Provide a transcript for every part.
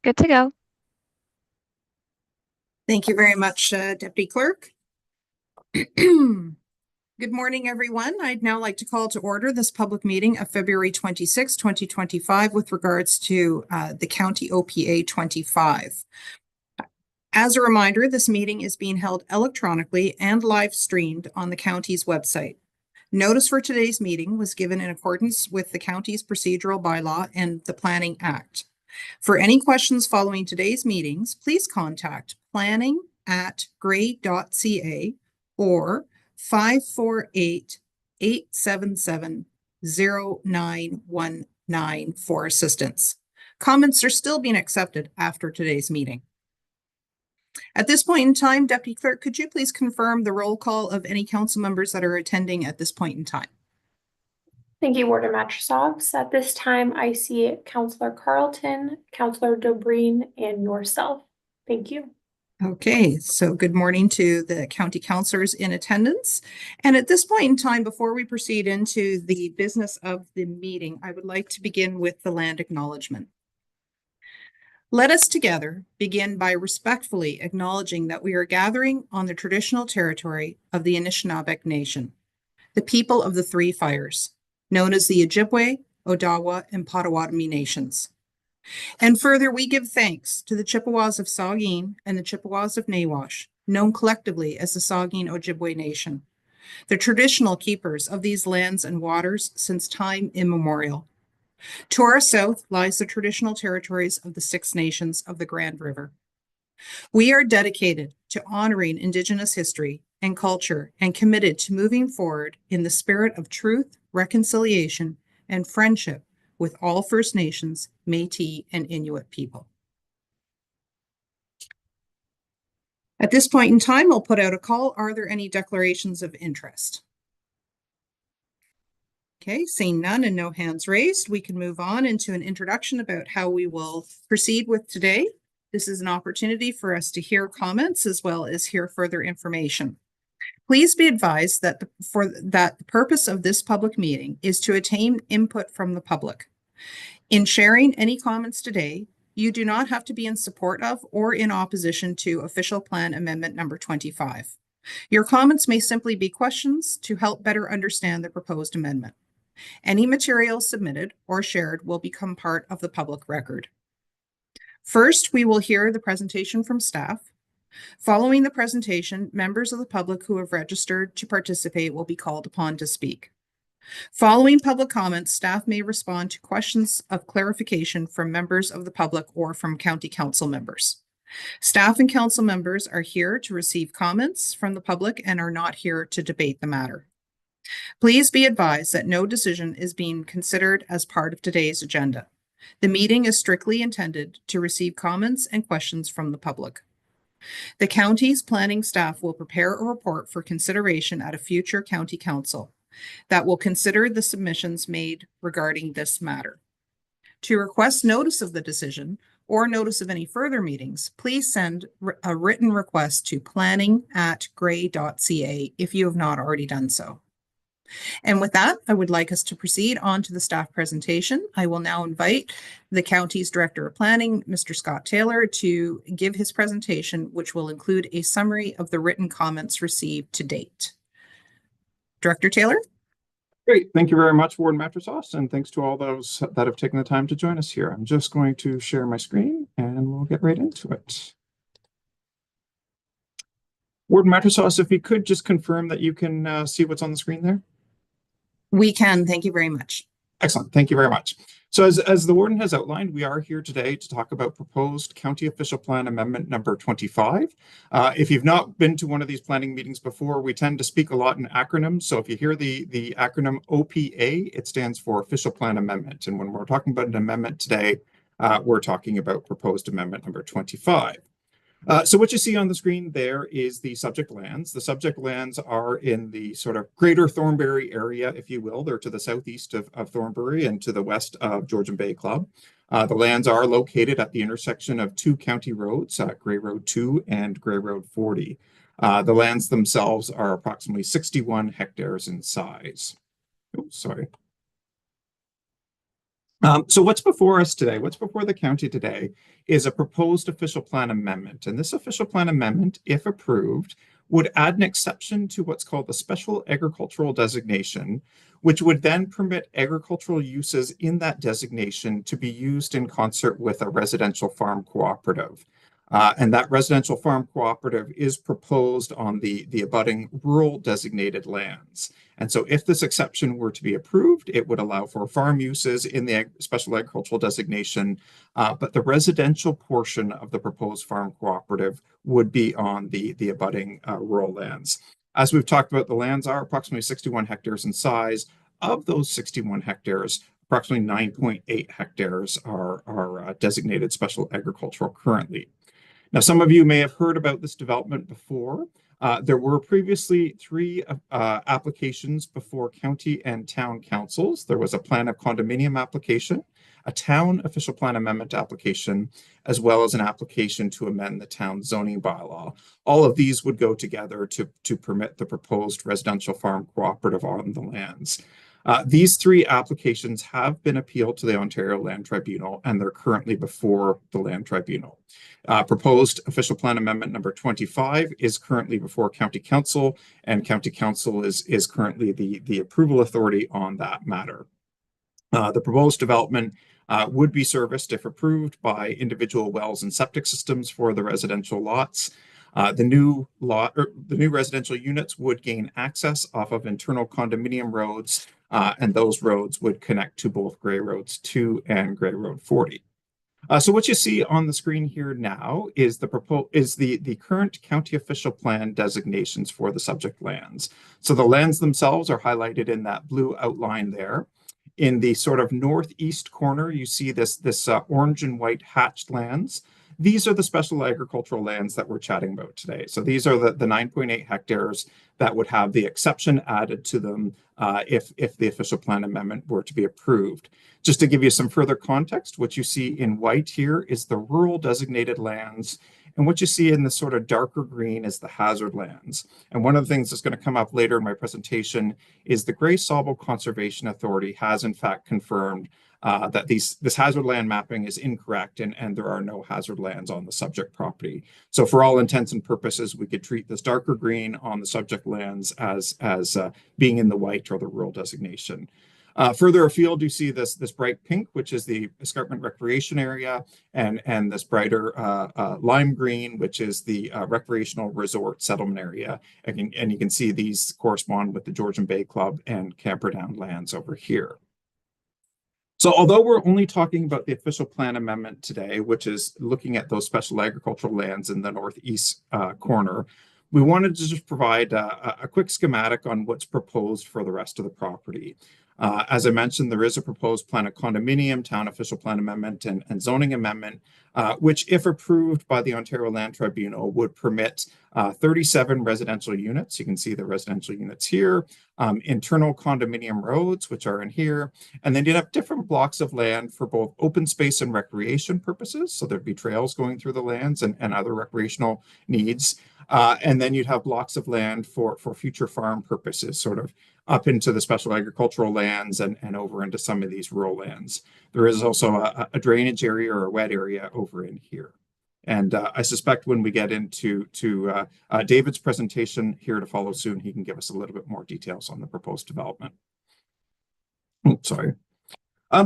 Good to go. Thank you very much, Deputy Clerk. Good morning, everyone. I'd now like to call to order this public meeting of February 26, 2025 with regards to the County OPA25. As a reminder, this meeting is being held electronically and live streamed on the county's website. Notice for today's meeting was given in accordance with the county's procedural bylaw and the Planning Act. For any questions following today's meetings, please contact planning@gray.ca or 548-877-0919 for assistance. Comments are still being accepted after today's meeting. At this point in time, Deputy Clerk, could you please confirm the roll call of any council members that are attending at this point in time? Thank you, Warden Matrosovs. At this time, I see Councillor Carlton, Councillor Dobreen, and yourself. Thank you. Okay, so good morning to the county councillors in attendance. And at this point in time, before we proceed into the business of the meeting, I would like to begin with the land acknowledgement. Let us together begin by respectfully acknowledging that we are gathering on the traditional territory of the Anishinaabe Nation, the people of the Three Fires, known as the Ojibwe, Odawa, and Potawatomi nations. And further, we give thanks to the Chippewas of Saugeen and the Chippewas of Nawash, known collectively as the Saugeen Ojibwe Nation, the traditional keepers of these lands and waters since time immemorial. To our south lies the traditional territories of the Six Nations of the Grand River. We are dedicated to honoring Indigenous history and culture and committed to moving forward in the spirit of truth, reconciliation, and friendship with all First Nations, Métis, and Inuit people. At this point in time, I'll put out a call. Are there any declarations of interest? Okay, seeing none and no hands raised, we can move on into an introduction about how we will proceed with today. This is an opportunity for us to hear comments as well as hear further information. Please be advised that the purpose of this public meeting is to attain input from the public. In sharing any comments today, you do not have to be in support of or in opposition to Official Plan Amendment number 25. Your comments may simply be questions to help better understand the proposed amendment. Any material submitted or shared will become part of the public record. First, we will hear the presentation from staff. Following the presentation, members of the public who have registered to participate will be called upon to speak. Following public comments, staff may respond to questions of clarification from members of the public or from county council members. Staff and council members are here to receive comments from the public and are not here to debate the matter. Please be advised that no decision is being considered as part of today's agenda. The meeting is strictly intended to receive comments and questions from the public. The county's planning staff will prepare a report for consideration at a future county council that will consider the submissions made regarding this matter. To request notice of the decision or notice of any further meetings, please send a written request to planning@gray.ca if you have not already done so. And with that, I would like us to proceed on to the staff presentation. I will now invite the county's Director of Planning, Mr. Scott Taylor, to give his presentation, which will include a summary of the written comments received to date. Director Taylor? Great. Thank you very much, Warden Matrosovs, and thanks to all those that have taken the time to join us here. I'm just going to share my screen and we'll get right into it. Warden Matrosovs, if you could just confirm that you can see what's on the screen there. We can. Thank you very much. Excellent. Thank you very much. So as the Warden has outlined, we are here today to talk about proposed County Official Plan Amendment number 25. If you've not been to one of these planning meetings before, we tend to speak a lot in acronyms. So if you hear the acronym OPA, it stands for Official Plan Amendment. And when we're talking about an amendment today, we're talking about proposed amendment number 25. So what you see on the screen there is the subject lands. The subject lands are in the sort of greater Thornbury area, if you will. They're to the southeast of Thornbury and to the west of Georgian Bay Club. The lands are located at the intersection of two county roads, Grey Road 2 and Grey Road 40. The lands themselves are approximately 61 hectares in size. Oh, sorry. So what's before us today, what's before the county today is a proposed official plan amendment. And this official plan amendment, if approved, would add an exception to what's called the special agricultural designation, which would then permit agricultural uses in that designation to be used in concert with a residential farm cooperative. And that residential farm cooperative is proposed on the abutting rural designated lands. And so if this exception were to be approved, it would allow for farm uses in the special agricultural designation, but the residential portion of the proposed farm cooperative would be on the abutting rural lands. As we've talked about, the lands are approximately 61 hectares in size. Of those 61 hectares, approximately 9.8 hectares are designated special agricultural currently. Now, some of you may have heard about this development before. There were previously 3 applications before county and town councils. There was a plan of condominium application, a town official plan amendment application, as well as an application to amend the town zoning bylaw. All of these would go together to permit the proposed residential farm cooperative on the lands. These 3 applications have been appealed to the Ontario Land Tribunal, and they're currently before the Land Tribunal. Proposed official plan amendment number 25 is currently before County Council, and County Council is currently the approval authority on that matter. The proposed development would be serviced, if approved, by individual wells and septic systems for the residential lots. The new residential units would gain access off of internal condominium roads, and those roads would connect to both Grey Roads 2 and Grey Road 40. So what you see on the screen here now is the current county official plan designations for the subject lands. So the lands themselves are highlighted in that blue outline there. In the sort of northeast corner, you see this orange and white hatched lands. These are the special agricultural lands that we're chatting about today. So these are the 9.8 hectares that would have the exception added to them if the official plan amendment were to be approved. Just to give you some further context, what you see in white here is the rural designated lands, and what you see in the sort of darker green is the hazard lands. And one of the things that's going to come up later in my presentation is the Grey Sauble Conservation Authority has in fact confirmed that this hazard land mapping is incorrect, and there are no hazard lands on the subject property. So for all intents and purposes, we could treat this darker green on the subject lands as being in the white or the rural designation. Further afield, you see this bright pink, which is the escarpment recreation area, and this brighter lime green, which is the recreational resort settlement area. And you can see these correspond with the Georgian Bay Club and Camperdown lands over here. So although we're only talking about the official plan amendment today, which is looking at those special agricultural lands in the northeast corner, we wanted to just provide a quick schematic on what's proposed for the rest of the property. As I mentioned, there is a proposed plan of condominium, town official plan amendment, and zoning amendment, which, if approved by the Ontario Land Tribunal, would permit 37 residential units. You can see the residential units here, internal condominium roads, which are in here, and then you'd have different blocks of land for both open space and recreation purposes. So there'd be trails going through the lands and other recreational needs. And then you'd have blocks of land for future farm purposes, sort of up into the special agricultural lands and over into some of these rural lands. There is also a drainage area or a wet area over in here. And I suspect when we get into David's presentation here to follow soon, he can give us a little bit more details on the proposed development. Oh, sorry.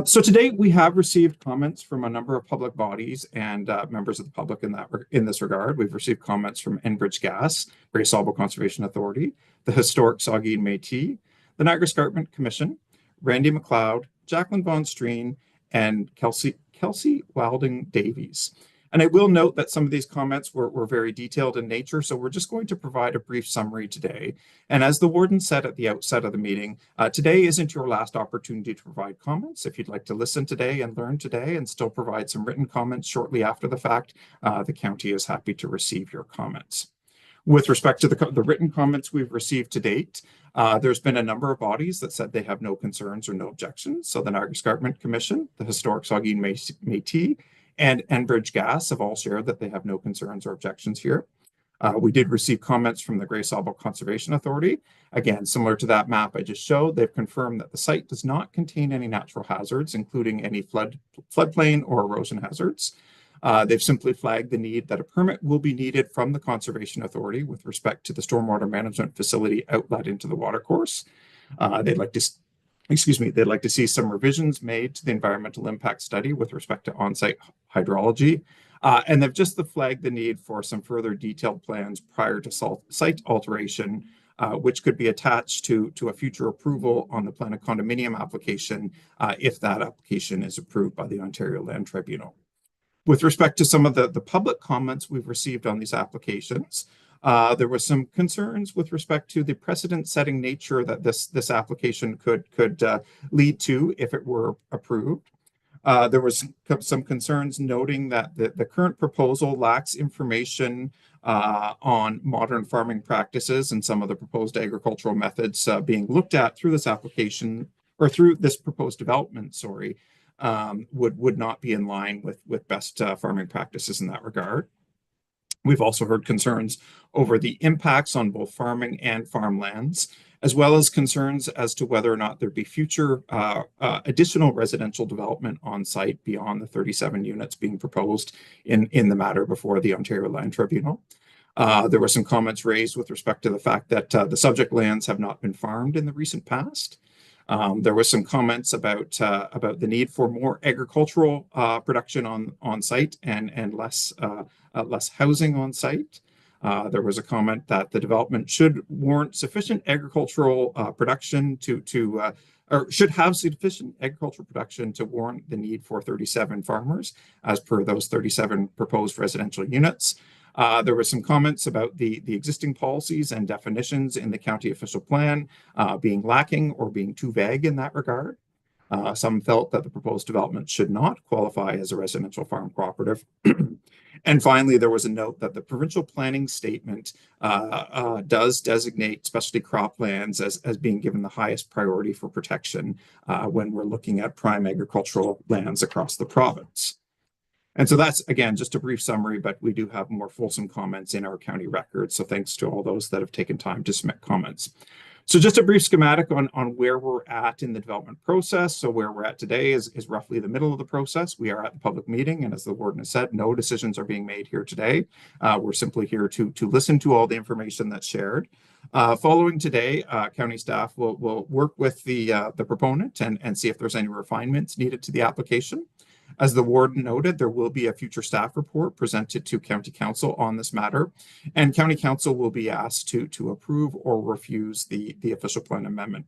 So today we have received comments from a number of public bodies and members of the public in this regard. We've received comments from Enbridge Gas, Grey Sauble Conservation Authority, the Historic Saugeen Métis, the Niagara Escarpment Commission, Randy McLeod, Jacqueline Von Streen, and Kelsey Wilding Davies. And I will note that some of these comments were very detailed in nature, so we're just going to provide a brief summary today. And as the warden said at the outset of the meeting, today isn't your last opportunity to provide comments. If you'd like to listen today and learn today and still provide some written comments shortly after the fact, the county is happy to receive your comments. With respect to the written comments we've received to date, there's been a number of bodies that said they have no concerns or no objections. So the Niagara Escarpment Commission, the Historic Saugeen Métis, and Enbridge Gas have all shared that they have no concerns or objections here. We did receive comments from the Grey Sauble Conservation Authority. Again, similar to that map I just showed, they've confirmed that the site does not contain any natural hazards, including any floodplain or erosion hazards. They've simply flagged the need that a permit will be needed from the Conservation Authority with respect to the stormwater management facility outlet into the watercourse. They'd like to see some revisions made to the environmental impact study with respect to on-site hydrology. And they've just flagged the need for some further detailed plans prior to site alteration, which could be attached to a future approval on the plan of condominium application if that application is approved by the Ontario Land Tribunal. With respect to some of the public comments we've received on these applications, there was some concerns with respect to the precedent-setting nature that this application could lead to if it were approved. There was some concerns noting that the current proposal lacks information on modern farming practices and some of the proposed agricultural methods being looked at through this application or through this proposed development, would not be in line with best farming practices in that regard. We've also heard concerns over the impacts on both farming and farmlands, as well as concerns as to whether or not there'd be future additional residential development on site beyond the 37 units being proposed in the matter before the Ontario Land Tribunal. There were some comments raised with respect to the fact that the subject lands have not been farmed in the recent past. There was some comments about the need for more agricultural production on site and less housing on site. There was a comment that the development should warrant sufficient agricultural production or should have sufficient agricultural production to warrant the need for 37 farmers, as per those 37 proposed residential units. There were some comments about the existing policies and definitions in the county official plan being lacking or being too vague in that regard. Some felt that the proposed development should not qualify as a residential farm cooperative. And finally, there was a note that the provincial planning statement does designate specialty croplands as being given the highest priority for protection when we're looking at prime agricultural lands across the province. And so that's, again, just a brief summary, but we do have more fulsome comments in our county records. So thanks to all those that have taken time to submit comments. So just a brief schematic on where we're at in the development process. So where we're at today is roughly the middle of the process. We are at the public meeting, and as the warden has said, no decisions are being made here today. We're simply here to listen to all the information that's shared. Following today, county staff will work with the proponent and see if there's any refinements needed to the application. As the warden noted, there will be a future staff report presented to County Council on this matter, and County Council will be asked to approve or refuse the official plan amendment.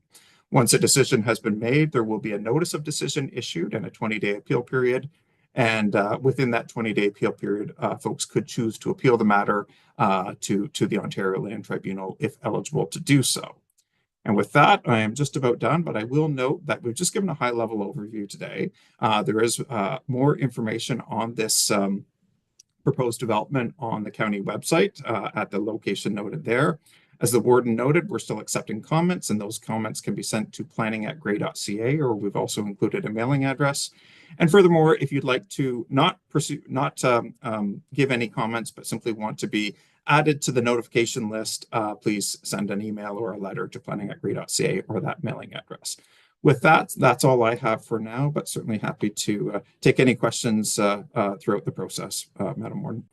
Once a decision has been made, there will be a notice of decision issued and a 20-day appeal period. And within that 20-day appeal period, folks could choose to appeal the matter to the Ontario Land Tribunal if eligible to do so. And with that, I am just about done, but I will note that we've just given a high-level overview today. There is more information on this proposed development on the county website at the location noted there. As the warden noted, we're still accepting comments, and those comments can be sent to planning@grey.ca, or we've also included a mailing address. And furthermore, if you'd like to not give any comments, but simply want to be added to the notification list, please send an email or a letter to planning@grey.ca or that mailing address. With that, that's all I have for now, but certainly happy to take any questions throughout the process, Madam Warden.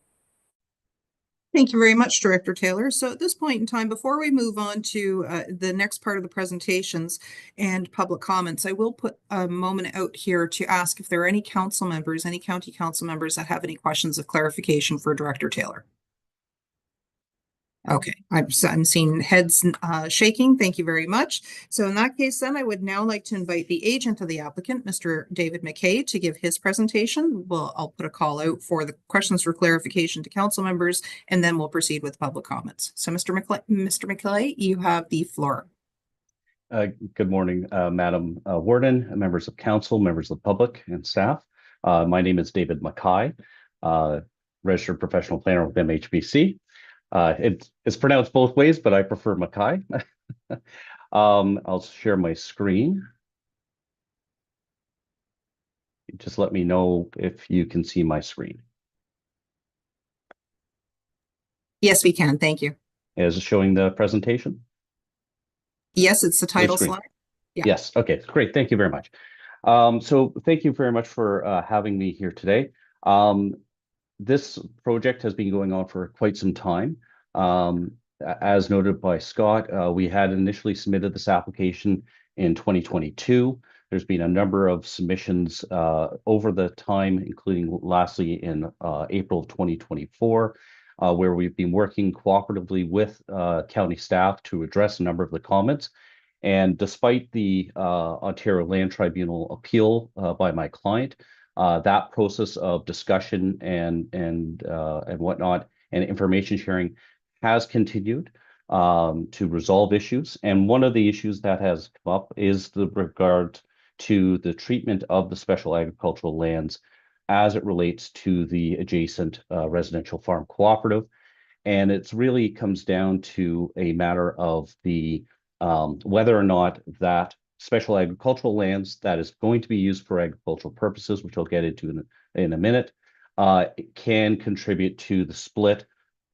Thank you very much, Director Taylor. So at this point in time, before we move on to the next part of the presentations and public comments, I will put a moment out here to ask if there are any council members, any county council members that have any questions of clarification for Director Taylor. Okay, I'm seeing heads shaking. Thank you very much. So in that case, then I would now like to invite the agent of the applicant, Mr. David McKay, to give his presentation. I'll put a call out for the questions for clarification to council members, and then we'll proceed with public comments. So Mr. McKay, you have the floor. Good morning, Madam Warden, members of council, members of the public, and staff. My name is David McKay, registered professional planner with MHBC. It's pronounced both ways, but I prefer Mackay. I'll share my screen. Just let me know if you can see my screen. Yes, we can. Thank you. Is it showing the presentation? Yes, it's the title screen. slide. Yeah. Yes. Okay, great. Thank you very much. So thank you very much for having me here today. This project has been going on for quite some time. As noted by Scott, we had initially submitted this application in 2022. There's been a number of submissions over the time, including lastly in April of 2024, where we've been working cooperatively with county staff to address a number of the comments. And despite the Ontario Land Tribunal appeal by my client, that process of discussion and whatnot and information sharing has continued to resolve issues. And one of the issues that has come up is the regard to the treatment of the special agricultural lands as it relates to the adjacent residential farm cooperative. And it really comes down to a matter of the whether or not that special agricultural lands that is going to be used for agricultural purposes, which I'll get into in a minute, can contribute to the split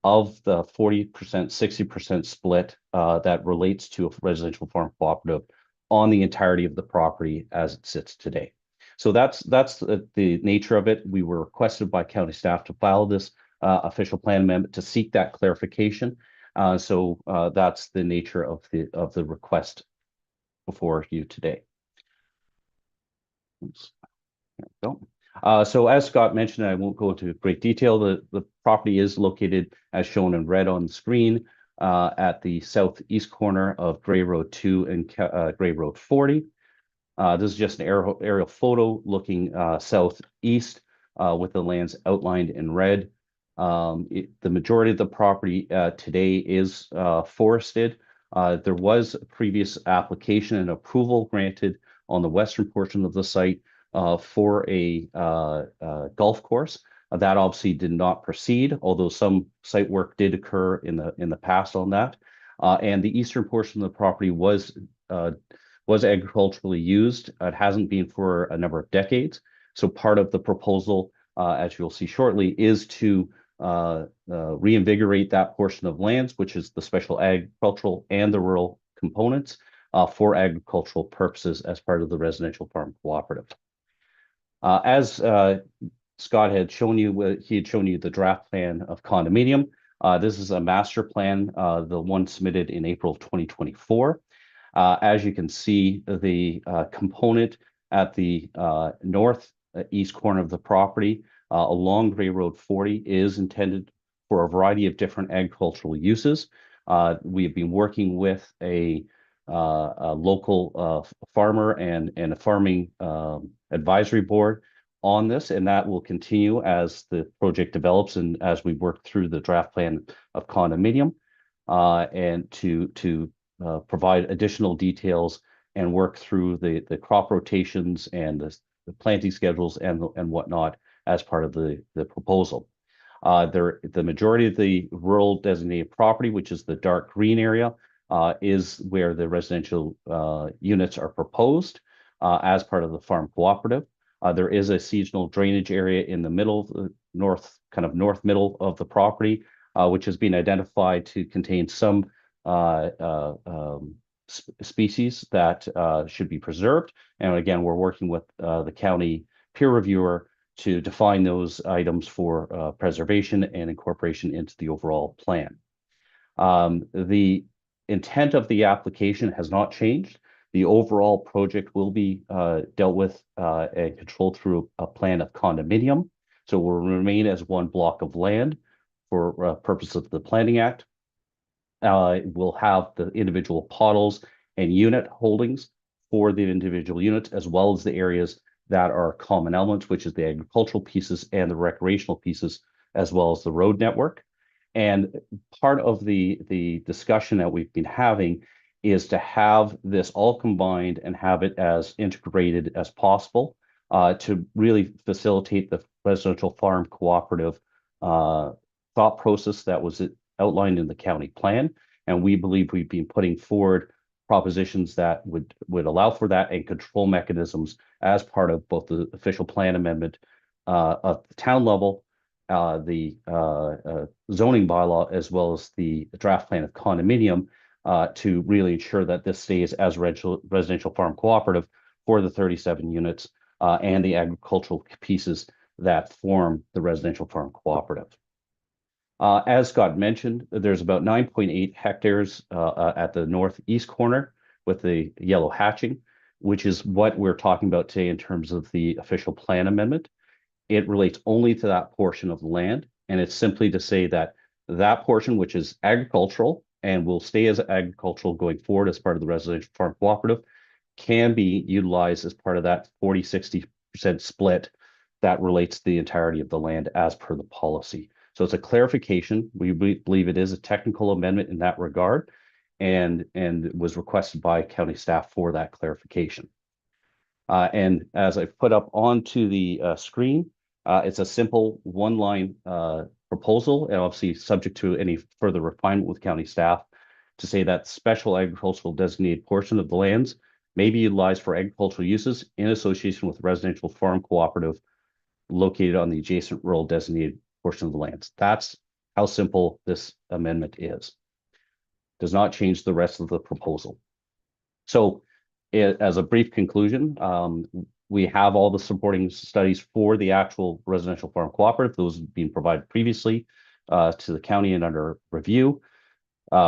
of the 40%, 60% split that relates to a residential farm cooperative on the entirety of the property as it sits today. So that's the nature of it. We were requested by county staff to file this official plan amendment to seek that clarification. So that's the nature of the request before you today. Oops. There we go. So as Scott mentioned, I won't go into great detail. The property is located as shown in red on the screen at the southeast corner of Gray Road 2 and Gray Road 40. This is just an aerial photo looking southeast with the lands outlined in red. The majority of the property today is forested. There was a previous application and approval granted on the western portion of the site for a golf course. That obviously did not proceed, although some site work did occur in the past on that. And the eastern portion of the property was agriculturally used. It hasn't been for a number of decades. So part of the proposal, as you'll see shortly, is to reinvigorate that portion of lands, which is the special agricultural and the rural components for agricultural purposes as part of the residential farm cooperative. As Scott had shown you, he had shown you the draft plan of condominium. This is a master plan, the one submitted in April of 2024. As you can see, the component at the northeast corner of the property along Gray Road 40 is intended for a variety of different agricultural uses. We have been working with a local farmer and a farming advisory board on this, and that will continue as the project develops and as we work through the draft plan of condominium and to provide additional details and work through the crop rotations and the planting schedules and whatnot as part of the proposal. The majority of the rural designated property, which is the dark green area, is where the residential units are proposed as part of the farm cooperative. There is a seasonal drainage area in the middle, north middle of the property, which has been identified to contain some species that should be preserved. And again, we're working with the county peer reviewer to define those items for preservation and incorporation into the overall plan. The intent of the application has not changed. The overall project will be dealt with and controlled through a plan of condominium. So it will remain as one block of land for purpose of the Planning Act. We'll have the individual pottles and unit holdings for the individual units, as well as the areas that are common elements, which is the agricultural pieces and the recreational pieces, as well as the road network. And part of the discussion that we've been having is to have this all combined and have it as integrated as possible to really facilitate the residential farm cooperative thought process that was outlined in the county plan. And we believe we've been putting forward propositions that would allow for that and control mechanisms as part of both the official plan amendment at the town level the zoning bylaw as well as the draft plan of condominium to really ensure that this stays as residential farm cooperative for the 37 units and the agricultural pieces that form the residential farm cooperative. As Scott mentioned, there's about 9.8 hectares at the northeast corner with the yellow hatching, which is what we're talking about today in terms of the official plan amendment. It relates only to that portion of the land, and it's simply to say that that portion, which is agricultural and will stay as agricultural going forward as part of the residential farm cooperative, can be utilized as part of that 40-60% split that relates to the entirety of the land as per the policy. So it's a clarification. We believe it is a technical amendment in that regard, and was requested by county staff for that clarification. And as I put up onto the screen, it's a simple one-line proposal, and obviously subject to any further refinement with county staff, to say that special agricultural designated portion of the lands may be utilized for agricultural uses in association with residential farm cooperative located on the adjacent rural designated portion of the lands. That's how simple this amendment is. Does not change the rest of the proposal. So as a brief conclusion, we have all the supporting studies for the actual residential farm cooperative. Those have been provided previously to the county and under review.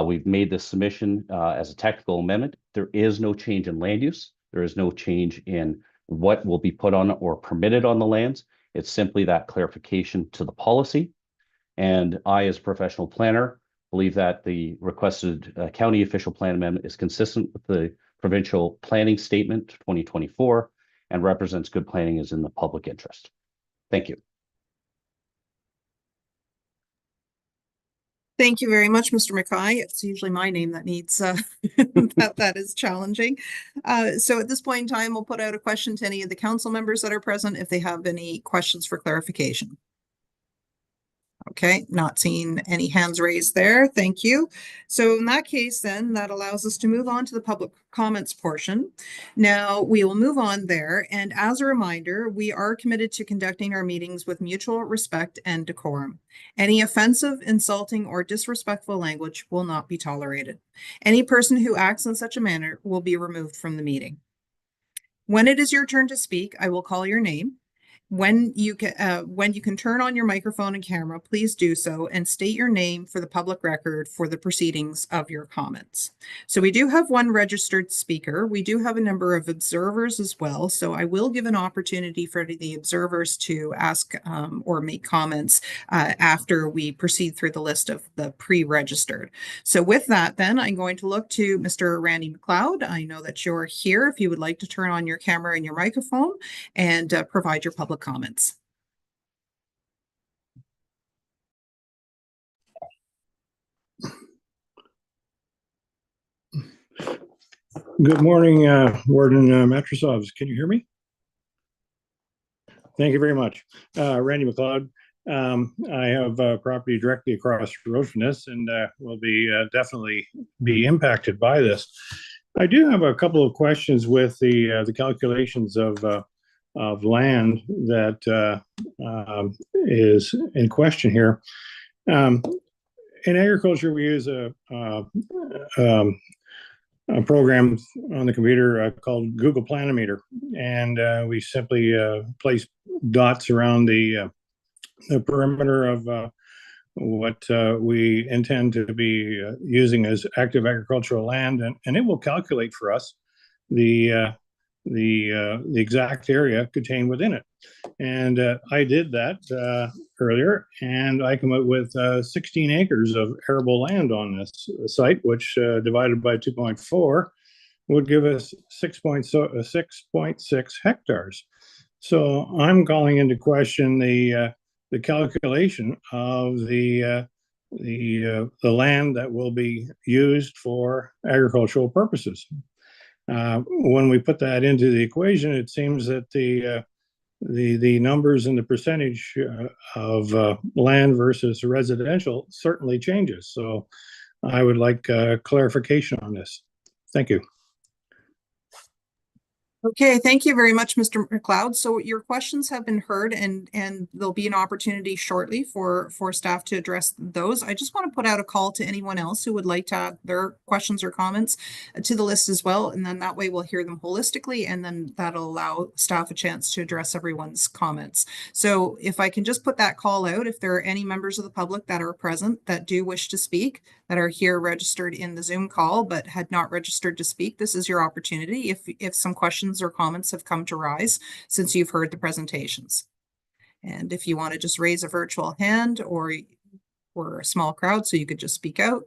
We've made this submission as a technical amendment. There is no change in land use. There is no change in what will be put on or permitted on the lands. It's simply that clarification to the policy. And I, as a professional planner, believe that the requested county official plan amendment is consistent with the provincial planning statement 2024 and represents good planning is in the public interest. Thank you. Thank you very much, Mr. Mackay. It's usually my name that needs that is challenging. So at this point in time, we'll put out a question to any of the council members that are present if they have any questions for clarification. Okay, not seeing any hands raised there. Thank you. So in that case, then that allows us to move on to the public comments portion. Now we will move on there. And as a reminder, we are committed to conducting our meetings with mutual respect and decorum. Any offensive, insulting, or disrespectful language will not be tolerated. Any person who acts in such a manner will be removed from the meeting. When it is your turn to speak, I will call your name. When you can turn on your microphone and camera, please do so and state your name for the public record for the proceedings of your comments. So we do have one registered speaker. We do have a number of observers as well. So I will give an opportunity for the observers to ask or make comments after we proceed through the list of the pre-registered. So with that, then I'm going to look to Mr. Randy McLeod. I know that you're here. If you would like to turn on your camera and your microphone and provide your public comments. Good morning, Warden Matrosovs. Can you hear me? Thank you very much. Randy McLeod. I have property directly across the road from this and will be definitely be impacted by this. I do have a couple of questions with the calculations of land that is in question here. In agriculture, we use a program on the computer called Google Planimeter, and we simply place dots around the perimeter of what we intend to be using as active agricultural land, and it will calculate for us the exact area contained within it. And I did that earlier, and I come up with 16 acres of arable land on this site, which divided by 2.4 would give us 6.6 hectares. So I'm calling into question the calculation of the land that will be used for agricultural purposes. When we put that into the equation, it seems that the numbers and the percentage of land versus residential certainly changes. So I would like clarification on this. Thank you. Okay, thank you very much, Mr. McLeod. So your questions have been heard, and there'll be an opportunity shortly for staff to address those. I just want to put out a call to anyone else who would like to add their questions or comments to the list as well, and then that way we'll hear them holistically, and then that'll allow staff a chance to address everyone's comments. So if I can just put that call out, if there are any members of the public that are present that do wish to speak, that are here registered in the Zoom call but had not registered to speak, this is your opportunity if some questions or comments have come to rise since you've heard the presentations. And if you want to just raise a virtual hand or a small crowd so you could just speak out.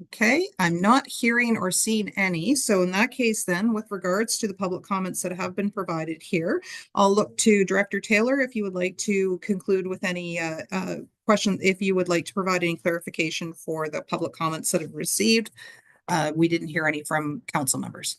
Okay, I'm not hearing or seeing any. So in that case, then, with regards to the public comments that have been provided here, I'll look to Director Taylor if you would like to conclude with any question, if you would like to provide any clarification for the public comments that have received. We didn't hear any from council members.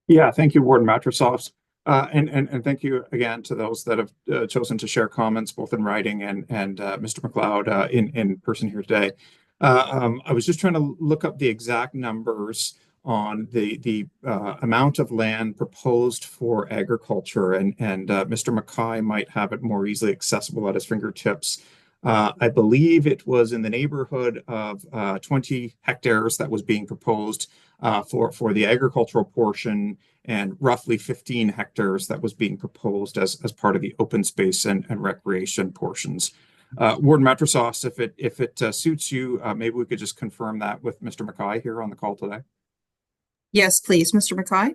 Yeah, thank you, Warden Matrosovs. And thank you again to those that have chosen to share comments both in writing and Mr. McLeod in person here today. I was just trying to look up the exact numbers on the amount of land proposed for agriculture, and Mr. Mackay might have it more easily accessible at his fingertips. I believe it was in the neighborhood of 20 hectares that was being proposed for the agricultural portion, and roughly 15 hectares that was being proposed as part of the open space and recreation portions. Warden Matrosovs, if it suits you, maybe we could just confirm that with Mr. Mackay here on the call today. Yes, please, Mr. Mackay.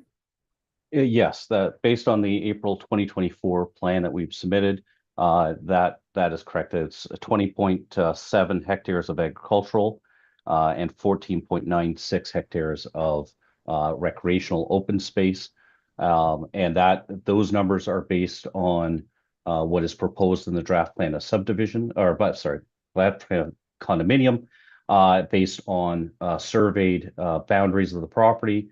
Yes, that based on the April 2024 plan that we've submitted, that is correct. It's 20.7 hectares of agricultural and 14.96 hectares of recreational open space. And those numbers are based on what is proposed in the draft plan of subdivision, draft plan condominium, based on surveyed boundaries of the property,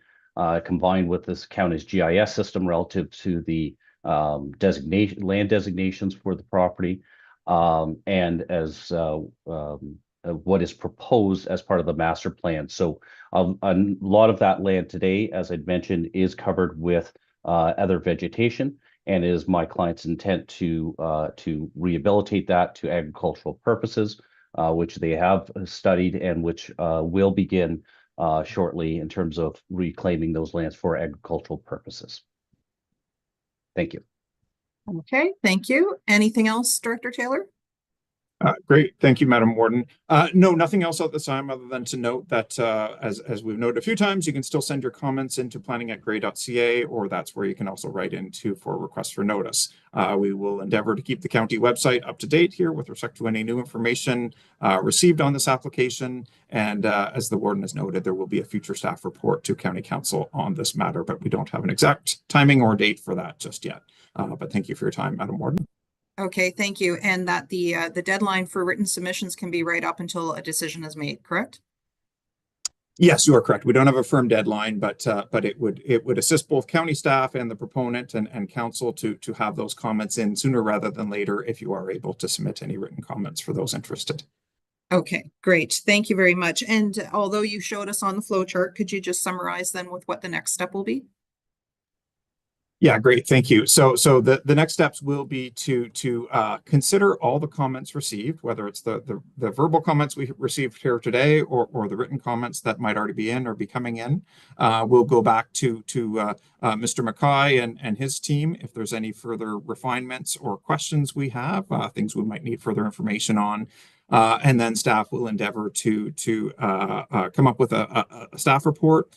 combined with this county's GIS system relative to the land designations for the property, and as what is proposed as part of the master plan. So a lot of that land today, as I'd mentioned, is covered with other vegetation, and it is my client's intent to rehabilitate that to agricultural purposes, which they have studied and which will begin shortly in terms of reclaiming those lands for agricultural purposes. Thank you. Okay, thank you. Anything else, Director Taylor? Great. Thank you, Madam Warden. No, nothing else at this time other than to note that, as we've noted a few times, you can still send your comments into planning@gray.ca, or that's where you can also write into for requests for notice. We will endeavor to keep the county website up to date here with respect to any new information received on this application. And as the Warden has noted, there will be a future staff report to County Council on this matter, but we don't have an exact timing or date for that just yet. But thank you for your time, Madam Warden. Okay, thank you. And that the deadline for written submissions can be right up until a decision is made, correct? Yes, you are correct. We don't have a firm deadline, but it would assist both county staff and the proponent and council to have those comments in sooner rather than later if you are able to submit any written comments for those interested. Okay, great. Thank you very much. And although you showed us on the flow chart, could you just summarize then with what the next step will be? Yeah, great. Thank you. So the next steps will be to consider all the comments received, whether it's the verbal comments we received here today or the written comments that might already be in or be coming in. We'll go back to Mr. Mackay and his team if there's any further refinements or questions we have, things we might need further information on. And then staff will endeavor to come up with a staff report,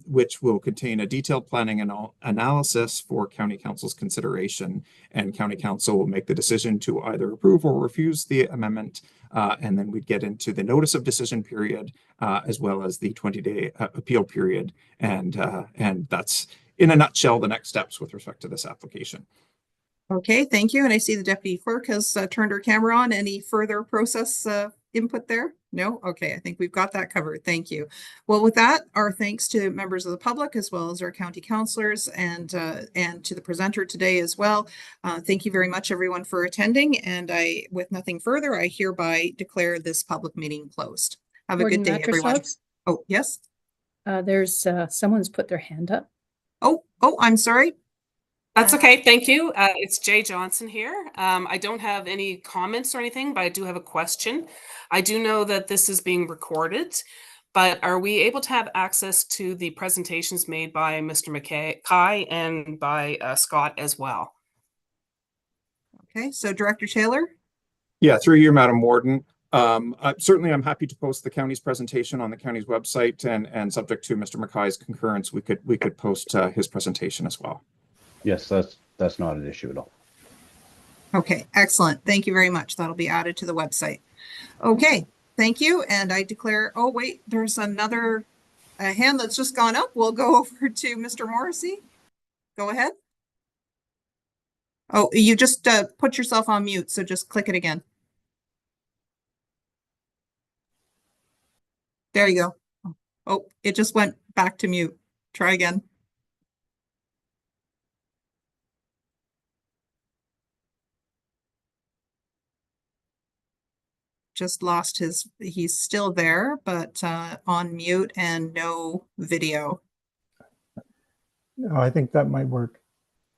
which will contain a detailed planning and analysis for County Council's consideration, and County Council will make the decision to either approve or refuse the amendment, and then we'd get into the notice of decision period, as well as the 20-day appeal period, and that's in a nutshell the next steps with respect to this application. Okay, thank you. And I see the deputy clerk has turned her camera on. Any further process input there? No? Okay, I think we've got that covered. Thank you. Well, with that, our thanks to members of the public as well as our county councillors and to the presenter today as well. Thank you very much, everyone, for attending. And with nothing further, I hereby declare this public meeting closed. Have a good day, everyone. Oh, yes? There's someone's put their hand up. Oh, I'm sorry. That's okay. Thank you. It's Jay Johnson here. I don't have any comments or anything, but I do have a question. I do know that this is being recorded, but are we able to have access to the presentations made by Mr. Mackay and by Scott as well? Okay, so Director Taylor? Yeah, through you, Madam Warden. Certainly, I'm happy to post the county's presentation on the county's website, and subject to Mr. Mackay's concurrence, we could post his presentation as well. Yes, that's not an issue at all. Okay, excellent. Thank you very much. That'll be added to the website. Okay, thank you. And I declare, oh wait, there's another hand that's just gone up. We'll go over to Mr. Morrissey. Go ahead. Oh, you just put yourself on mute, so just click it again. There you go. Oh, it just went back to mute. Try again. Just lost his, he's still there, but on mute and no video. No, I think that might work.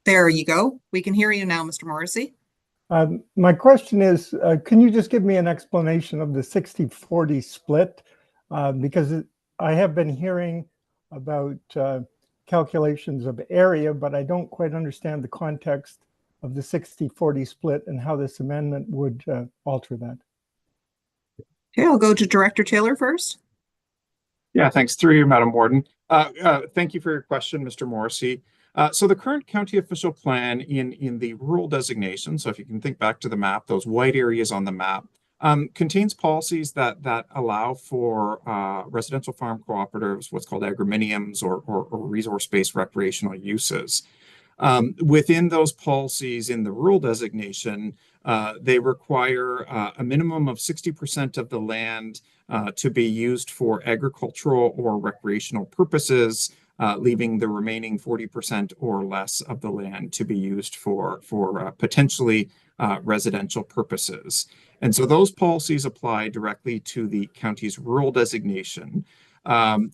There you go. We can hear you now, Mr. Morrissey. My question is, can you just give me an explanation of the 60-40 split? Because I have been hearing about calculations of area, but I don't quite understand the context of the 60-40 split and how this amendment would alter that. Okay, I'll go to Director Taylor first. Yeah, thanks. Through you, Madam Warden. Thank you for your question, Mr. Morrissey. So the current county official plan in the rural designation, so if you can think back to the map, those white areas on the map, contains policies that allow for residential farm cooperatives, what's called agriminiums or resource-based recreational uses. Within those policies in the rural designation, they require a minimum of 60% of the land to be used for agricultural or recreational purposes, leaving the remaining 40% or less of the land to be used for potentially residential purposes. And so those policies apply directly to the county's rural designation.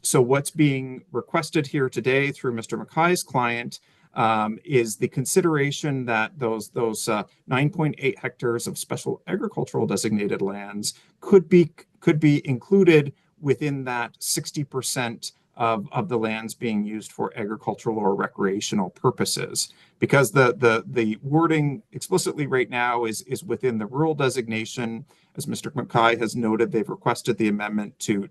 So what's being requested here today through Mr. Mackay's client is the consideration that those 9.8 hectares of special agricultural designated lands could be included within that 60% of the lands being used for agricultural or recreational purposes. Because the wording explicitly right now is within the rural designation. As Mr. Mackay has noted, they've requested the amendment to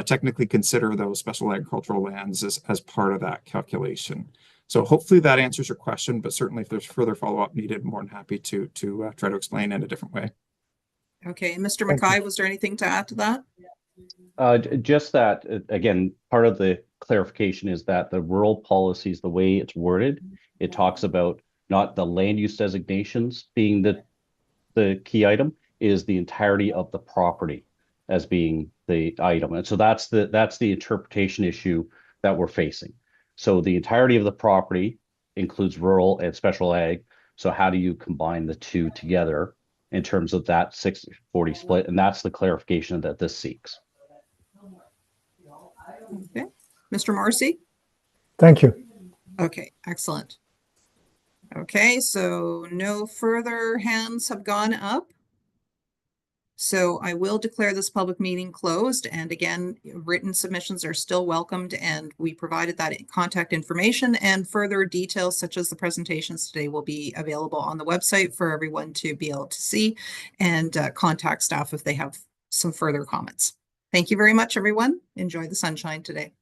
technically consider those special agricultural lands as part of that calculation. So hopefully that answers your question, but certainly if there's further follow-up needed, I'm more than happy to try to explain in a different way. Okay, Mr. Mackay, was there anything to add to that? Just that, again, part of the clarification is that the rural policies, the way it's worded, it talks about not the land use designations being the key item, is the entirety of the property as being the item. And so that's the interpretation issue that we're facing. So the entirety of the property includes rural and special ag. So how do you combine the two together in terms of that 60-40 split? And that's the clarification that this seeks. Okay, Mr. Morrissey? Thank you. Okay, excellent. Okay, so no further hands have gone up. So I will declare this public meeting closed. And again, written submissions are still welcomed, and we provided that contact information, and further details such as the presentations today will be available on the website for everyone to be able to see and contact staff if they have some further comments. Thank you very much, everyone. Enjoy the sunshine today.